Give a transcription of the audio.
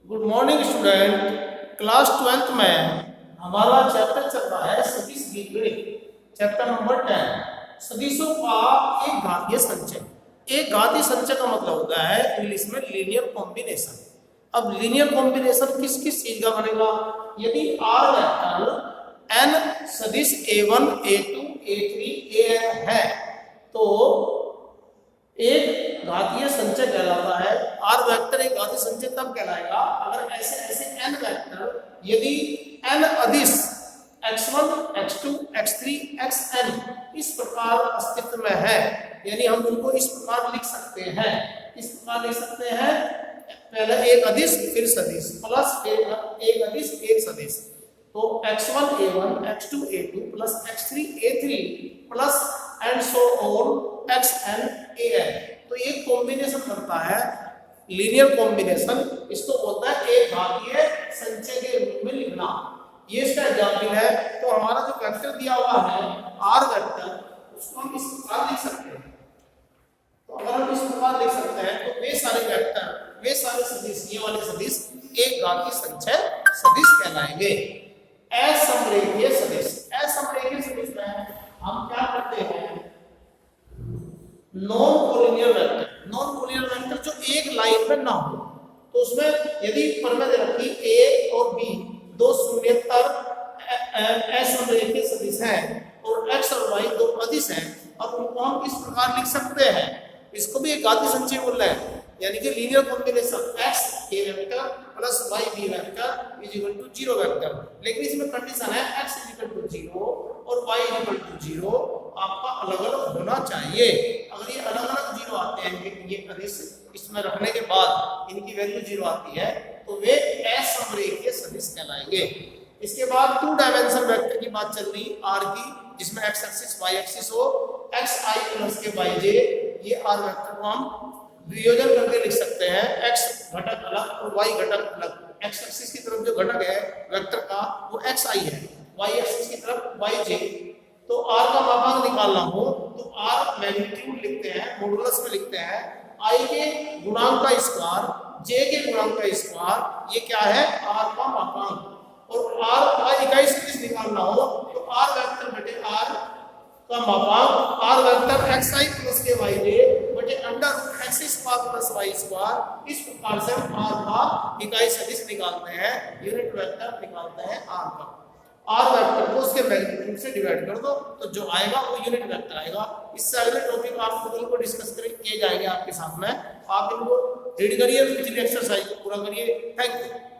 Good morning student. Class 12th में हमारा chapter चल रहा है सदिश बीजगणित, चैप्टर नंबर 10 सदिशों का एक घातीय संचय। एक घातीय संचय का मतलब होता है इंग्लिश में लीनियर कॉम्बिनेशन। अब लीनियर कॉम्बिनेशन किस किस चीज का बनेगा? यदि आर वेक्टर एन सदिश a1 a2 a3 an है तो एक घातीय संचय कहलाता है। आर वेक्टर एक घातीय संचय तब कहलाएगा अगर ऐसे ऐसे एन वेक्टर यदि एन अदिश x1 x2 x3 xn इस प्रकार अस्तित्व में है, यानी हम उनको इस प्रकार लिख सकते हैं। इस प्रकार लिख सकते हैं, पहले एक अदिश फिर सदिश प्लस एक अदिश एक सदिश, तो x1 a1 x2 a2 plus x3 a3 plus and so on xn an। तो ये कॉम्बिनेशन बनता है लीनियर कॉम्बिनेशन। इसको बोलता है एक घातीय संचय के रूप में लिखना। ये इसका एग्जाम्पल है। तो हमारा जो वेक्टर दिया हुआ है आर वेक्टर, उसको हम इस प्रकार लिख सकते हैं। तो अगर हम इस प्रकार लिख सकते हैं तो वे सारे वेक्टर, वे सारे सदिश, ये वाले सदिश एक घातीय संचय सदिश कहलाएंगे। असमरेखीय सदिश, असमरेखीय सदिश में हम क्या करते हैं? Non collinear vector, non collinear vector जो एक लाइन में ना हो, तो उसमें यदि प्रमेय दे रखी ए और बी दो शून्येतर असमरेखीय सदिश हैं और x और y दो अदिश हैं, और उनको हम इस प्रकार लिख सकते हैं। इसको भी एक घातीय संचय बोल रहे हैं, यानी कि linear combination x a vector plus y b vector is equal to 0 vector. लेकिन इसमें कंडीशन है x इज इक्वल टू 0 और y इज इक्वल टू 0 आपका अलग अलग होना चाहिए। अगर ये अलग अलग 0 आते हैं, ये अदिश इसमें रखने के बाद इनकी वैल्यू 0 आती है, तो वे असमरेखीय सदिश कहलाएंगे। इसके बाद 2 डायमेंशन वेक्टर की बात चल रही r की, जिसमें x एक्सिस y एक्सिस हो, xi प्लस के yj, ये r वेक्टर को हम वियोजन करके लिख सकते हैं। x घटक अलग और y घटक अलग। x एक्सिस की तरफ जो घटक है वेक्टर का वो xi है, y एक्सिस की तरफ yj। तो r का मापांक निकालना हो तो r मैग्नीट्यूड लिखते हैं, मॉडुलस में लिखते हैं i के गुणांक का स्क्वायर j के गुणांक का स्क्वायर, ये क्या है? r का मापांक। और r का इकाई सदिश निकालना हो तो r वेक्टर बटे r का मापांक, r वेक्टर xi प्लस के yj बटे under root x square plus y square. इस प्रकार से हम r का इकाई सदिश निकालते हैं, यूनिट वेक्टर निकालते हैं r का। r वेक्टर को उसके मैग्नीट्यूड से डिवाइड कर दो तो जो आएगा वो यूनिट वेक्टर आएगा। इससे अगले टॉपिक आप गूगल को डिस्कस किए जाएंगे आपके साथ में। आप इनको रीड करिए, पिछली एक्सरसाइज को पूरा करिए। Thank you.